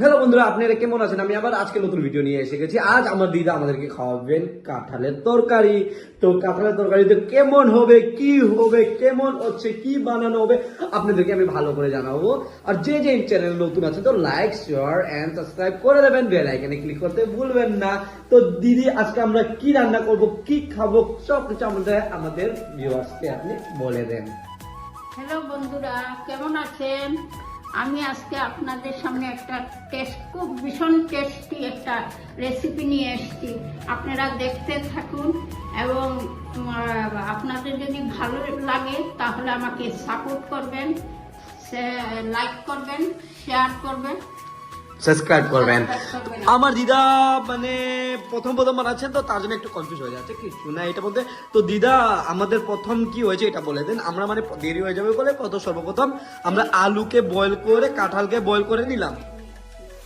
Hello বন্ধুরা, আপনারা কেমন আছেন? আমি আবার আজকে নতুন ভিডিও নিয়ে এসে গেছি। আজ আমার দিদা আমাদেরকে খাওয়াবেন কাঁঠালের তরকারি। তো কাঁঠালের তরকারিতে কেমন হবে, কি হবে, কেমন হচ্ছে, কি বানানো হবে আপনাদেরকে আমি ভালো করে জানাবো। আর যে যে চ্যানেল নতুন আছে তো লাইক, শেয়ার এন্ড সাবস্ক্রাইব করে দেবেন, বেল আইকনে ক্লিক করতে ভুলবেন না। তো দিদি, আজকে আমরা কি রান্না করব, কি খাবো, সব কিছু আমাদের ভিউয়ার্সকে আপনি বলে দেন। হ্যালো বন্ধুরা, কেমন আছেন? আমি আজকে আপনাদের সামনে একটা খুব ভীষণ টেস্টি একটা রেসিপি নিয়ে এসেছি। আপনারা দেখতে থাকুন এবং আপনাদের যদি ভালো লাগে তাহলে আমাকে সাপোর্ট করবেন, লাইক করবেন, শেয়ার করবেন, সাবস্ক্রাইব করবেন। আমার দিদা মানে প্রথম বানাচ্ছেন তো তার জন্য একটু কনফিউজ হয়ে যাচ্ছে, কিছু না এটা বলতে। তো দিদা, আমাদের প্রথম কি হয়েছে এটা বলে দেন। আমরা মানে দেরি হয়ে যাবে বলে সর্বপ্রথম আমরা আলুকে বয়েল করে কাঁঠালকে বয়েল করে নিলাম।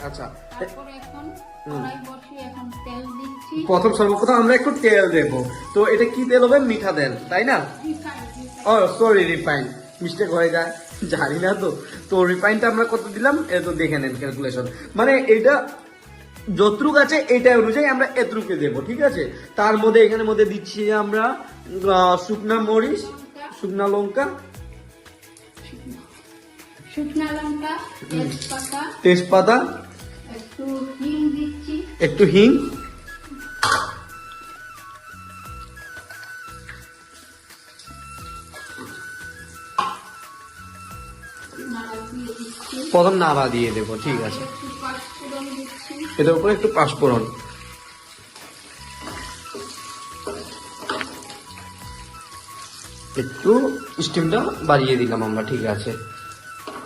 আচ্ছা, তারপরে এখন কড়াই বসিয়ে এখন তেল দিচ্ছি। সর্বপ্রথম আমরা একটু তেল দেব। তো এটা কি তেল হবে? মিঠা তেল, তাই না? ও সরি, রিফাইন, মিস্টেক হয়ে যায়, জানি না তো। তো রিফাইনটা আমরা কত দিলাম এ তো দেখে নেন, ক্যালকুলেশন মানে এটা যতটুক আছে এটা অনুযায়ী আমরা এতটুকু দেব, ঠিক আছে? তার মধ্যে এখানে মধ্যে দিচ্ছি আমরা শুকনা মরিচ, শুকনা লঙ্কা, তেজপাতা, একটু হিং, প্রথম নাড়া দিয়ে দেবো, ঠিক আছে? এটার উপরে একটু পাঁচফোড়ন, একটু স্টিমটা বাড়িয়ে দিলাম আমরা, ঠিক আছে?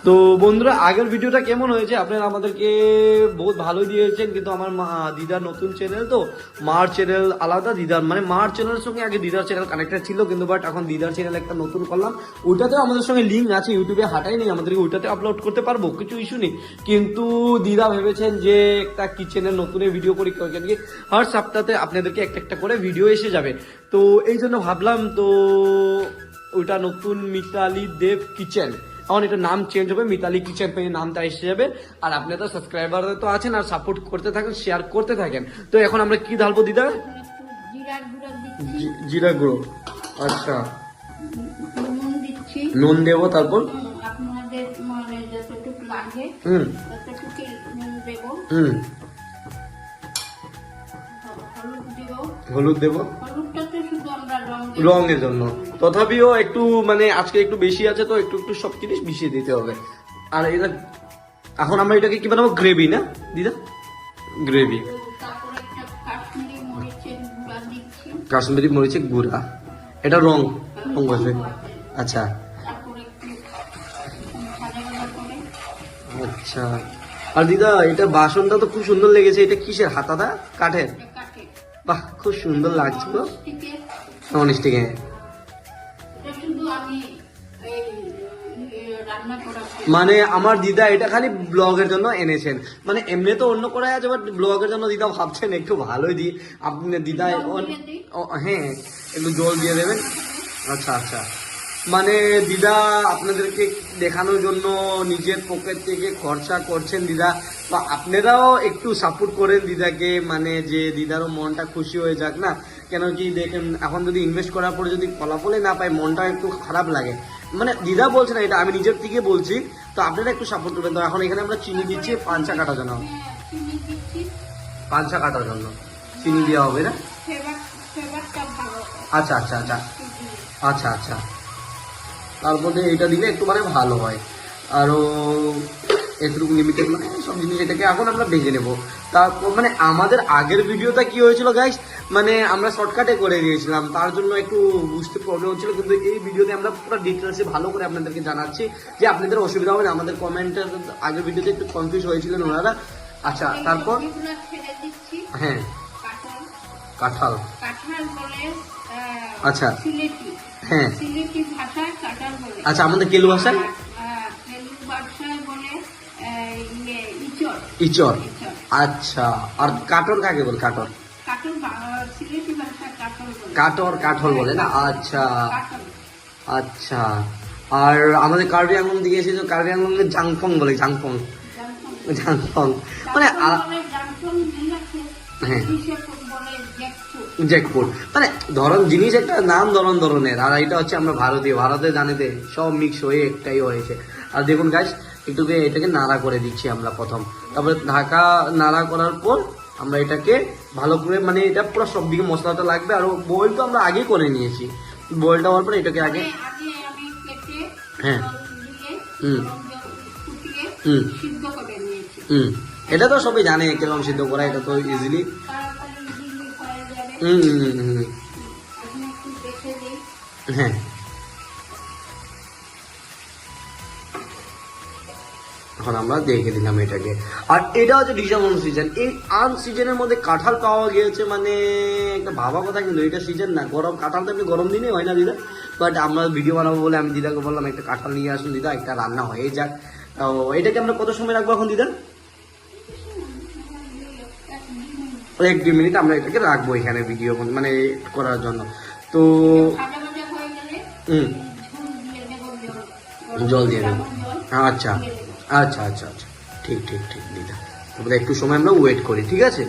তো বন্ধুরা, আগের ভিডিওটা কেমন হয়েছে? আপনারা আমাদেরকে বহুত ভালোই দিয়েছেন, কিন্তু আমার দিদার নতুন চ্যানেল তো, মার চ্যানেল আলাদা, দিদার মানে মার চ্যানেলের সঙ্গে আগে দিদার চ্যানেল কানেক্টেড ছিল, কিন্তু বাট এখন দিদার চ্যানেল একটা নতুন করলাম। ওইটাতেও আমাদের সঙ্গে লিঙ্ক আছে, ইউটিউবে হাঁটাই নেই, আমাদেরকে ওইটাতে আপলোড করতে পারবো, কিছু ইস্যু নেই। কিন্তু দিদা ভেবেছেন যে একটা কিচেনের নতুন ভিডিও করি, হার সপ্তাহে আপনাদেরকে একটা একটা করে ভিডিও এসে যাবে। তো এই জন্য ভাবলাম, তো ওইটা নতুন মিতালি দেব কিচেন, এখন এটা নাম চেঞ্জ হবে, মিতালি কিচেন পেয়ে নামটা এসে যাবে। আর আপনাদের সাবস্ক্রাইবার তো আছেন, আর সাপোর্ট করতে থাকেন, শেয়ার করতে থাকেন। তো এখন আমরা কি ঢালবো দিদা? জিরা গুঁড়ো, আচ্ছা, নুন দেবো, তারপর আপনাদের মানে যতটুকু লাগে ততটুকু নুন দেবো, হলুদ দেবো, হলুদটা তো শুধু আমরা রঙের জন্য, তথাপিও একটু মানে আজকে একটু বেশি আছে তো একটু একটু সব জিনিস মিশিয়ে দিতে হবে। আর এটা এখন আমরা এটাকে কি বানাবো? গ্রেভি না দিদা? গ্রেভি। তারপরে একটা কাশ্মীরি মরিচের গুঁড়া দিচ্ছি, কাশ্মীরি মরিচের গুঁড়া, এটা রং বসবে, আচ্ছা তারপরে একটু ভাজা করে। আচ্ছা, আর দিদা এটা বাসনটা তো খুব সুন্দর লেগেছে, এটা কিসের? হাতাদা কাঠের? কাটে বাহ, খুব সুন্দর লাগছে তো, থেকে নন স্টিকে। এটা শুধু আমি এই রান্না করা মানে আমার দিদা এটা খালি ব্লগের জন্য এনেছেন, মানে এমনি তো অন্য করে আছে, বাট ব্লগের জন্য দিদা ভাবছেন একটু ভালোই দিই। আপনি দিদা হ্যাঁ একটু জল দিয়ে দেবেন। আচ্ছা আচ্ছা, মানে দিদা আপনাদেরকে দেখানোর জন্য নিজের পকেট থেকে খরচা করছেন দিদা। তো আপনারাও একটু সাপোর্ট করেন দিদাকে, মানে যে দিদারও মনটা খুশি হয়ে যাক না। কেন কি দেখেন, এখন যদি ইনভেস্ট করার পরে যদি ফলাফলে না পাই, মনটা একটু খারাপ লাগে। মানে দিদা বলছে না, এটা আমি নিজের থেকে বলছি। তো আপনারা একটু সাপোর্ট করবেন। তো এখন এখানে আমরা চিনি দিচ্ছি পাঞ্চা কাটার জন্য, পাঞ্চা কাটার জন্য চিনি দেওয়া হবে না? আচ্ছা আচ্ছা আচ্ছা আচ্ছা আচ্ছা, তারপরে এটা দিলে একটু মানে ভালো হয়। আরও একটু লিমিটেড মানে সব জিনিস এটাকে এখন আমরা ভেজে নেবো। তারপর মানে আমাদের আগের ভিডিওটা কি হয়েছিল গাইস, মানে আমরা শর্টকাটে করে দিয়েছিলাম, তার জন্য একটু বুঝতে প্রবলেম হচ্ছিল। কিন্তু এই ভিডিওতে আমরা পুরো ডিটেলসে ভালো করে আপনাদেরকে জানাচ্ছি, যে আপনাদের অসুবিধা হবে না। আমাদের কমেন্টের আগের ভিডিওতে একটু কনফিউজ হয়েছিলেন ওনারা। আচ্ছা, তারপর হ্যাঁ কাঁঠাল, আচ্ছা হ্যাঁ, আচ্ছা আমাদের কেলু ভাষায় ইচর, আচ্ছা। আর কাটর কাকে বলে? কাটর, কাটর কাঠল বলে না? আচ্ছা আচ্ছা। আর আমাদের কার্বি আংলং দিকে এসেছে, কার্বি আংলং জাংফং বলে, জাংফং জাংসং মানে জাংশন মিল আছে, হ্যাঁ। ইংলিশে বলে জ্যাকফ্রুট। জ্যাকফ্রুট মানে ধরন জিনিস একটা নাম ধরনের, আর এটা হচ্ছে আমরা ভারতীয়, ভারতে জানিতে সব মিক্স হয়ে একটাই হয়েছে। আর দেখুন গাইস একটু এটাকে নাড়া করে দিচ্ছি আমরা প্রথম, তারপরে ঢাকা নাড়া করার পর আমরা এটাকে ভালো করে মানে এটা পুরো সব দিকে মশলাটা লাগবে। আর বয়েল তো আমরা আগে করে নিয়েছি, বয়েলটা হওয়ার পর এটাকে আগে আগে আমি কেটে হ্যাঁ জল দিয়ে হুম গরম জল ফুটিয়ে হুম সিদ্ধ করে নিয়েছি। হুম এটা তো সবাই জানে কিরকম সিদ্ধ করা, এটা তো ইজিলি তাড়াতাড়ি ইজিলি হয়ে যাবে। হুম হুম হুম হুম এখন একটু দেখে দিই। হ্যাঁ এখন আমরা দেখে দিলাম এটাকে। আর এটা হচ্ছে ডিসেম্বর সিজন, এই আন সিজনের মধ্যে কাঁঠাল পাওয়া গিয়েছে মানে একটা ভাবা কথা, কিন্তু এটা সিজন না, গরম কাঁঠাল তো এমনি গরম দিনে হয় না দিদা, বাট আমরা ভিডিও বানাবো বলে আমি দিদাকে বললাম একটা কাঁঠাল নিয়ে আসুন দিদা, একটা রান্না হয়ে যাক। তো এটাকে আমরা কত সময় রাখবো এখন দিদা? 1-2 মিনিট আমরা এটাকে রাখবো এখানে ভিডিও মানে করার জন্য। তো ভাজা ভাজা হয়ে গেলে হুম ঝোল দিয়ে দেবো, জল দিয়ে দেবো। জল আচ্ছা দিয়ে দেবো। আচ্ছা আচ্ছা আচ্ছা ঠিক দিদা, তারপরে একটু সময় আমরা ওয়েট করি, ঠিক আছে?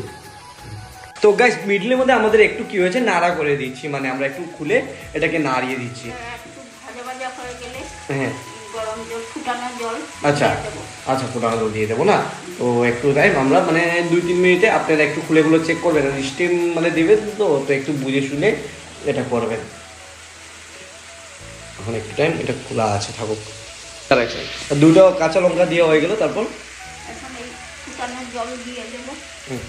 তো গাইস মিডলের মধ্যে আমাদের একটু কি হয়েছে নাড়া করে দিচ্ছি, মানে আমরা একটু খুলে এটাকে নাড়িয়ে দিচ্ছি। একটু ভাজা ভাজা হয়ে গেলে হ্যাঁ গরম জল, ফুটানো জল আচ্ছা দিয়ে দেবো। আচ্ছা ফোটানো জল দিয়ে দেবো না? তো একটু টাইম আমরা মানে 2-3 মিনিটে আপনারা একটু খুলে চেক করবেন, স্টিম মানে দেবেন তো একটু বুঝে শুনে এটা করবেন। এখন একটু টাইম এটা খোলা আছে থাকুক। আর 2টা কাঁচা লঙ্কা দিয়ে হয়ে গেল, তারপর এখন এই ফুটানো জল দিয়ে দেবো। হুম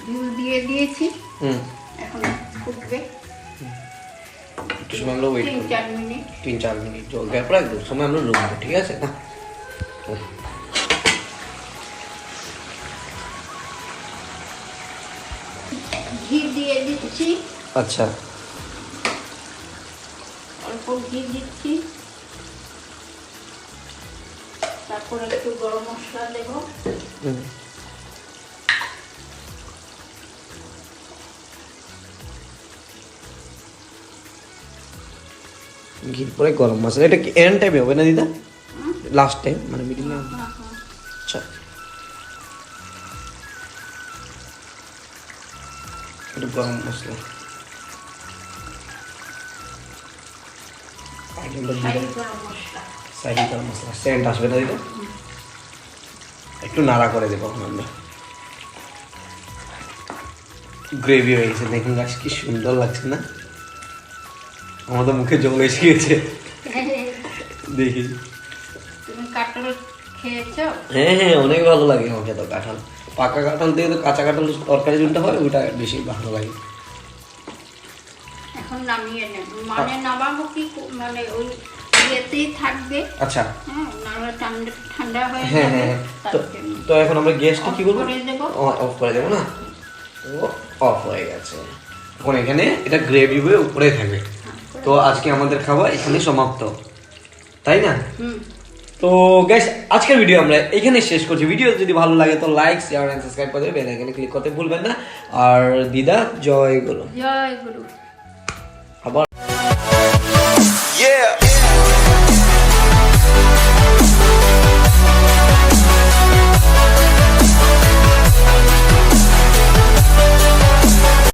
ঝোল দিয়ে দিয়েছি, হুম এখন ফুটবে একটু সময় আমরা ওয়েট 3-4 মিনিট। 3-4 মিনিট জল দেওয়ার পর একদম সময় আমরা রুখবো, ঠিক আছে না? ঘি দিয়ে দিচ্ছি, আচ্ছা অল্প ঘি দিচ্ছি, তারপর একটু গরম মশলা দেবো। হুম ঘির পরে গরম মশলা, এটা কি এন্ড টাইমে হবে না দিদা? লাস্ট টাইম মানে মিডিল? আচ্ছা একটু গরম মশলা শাহি গরম মশলা। সাইড গরম মশলা সেন্ট আসবে না দিদা? একটু নাড়া করে দেবো এখন আমরা। গ্রেভি হয়ে গেছে দেখুন গাছ, কি সুন্দর লাগছে না? আমাদের মুখে জল এসে গেছে দেখি। তুমি কাঁঠাল খেয়েছো? হ্যাঁ অনেক ভালো লাগে আমাকে তো কাঁঠাল, পাকা কাঁঠাল দিয়ে তো কাঁচা কাঁঠাল তরকারি যেটা হয় ওটা বেশি ভালো লাগে। এখন নামিয়ে নেব, মানে নামাবো কি মানে ওই ইয়েতেই থাকবে। আচ্ছা হ্যাঁ, নাহলে ঠান্ডা ঠান্ডা হয়ে হ্যাঁ যাবে। হ্যাঁ তো তার জন্য। তো এখন আমরা গ্যাসটা কি করবো? অফ করে দেবো। অফ করে দেবো না? ও অফ হয়ে গেছে। এখন এখানে এটা গ্রেভি হয়ে উপরে থাকবে। তো আজকে আমাদের খাওয়া এখানে সমাপ্ত, তাই না? হুম। তো গাইস আজকের ভিডিও আমরা এখানে শেষ করছি। ভিডিও যদি ভালো লাগে তো লাইক শেয়ার এন্ড সাবস্ক্রাইব করে দেবেন, এখানে ক্লিক করতে ভুলবেন না। আর দিদা জয় গুরু। জয় গুরু। আবার Yeah.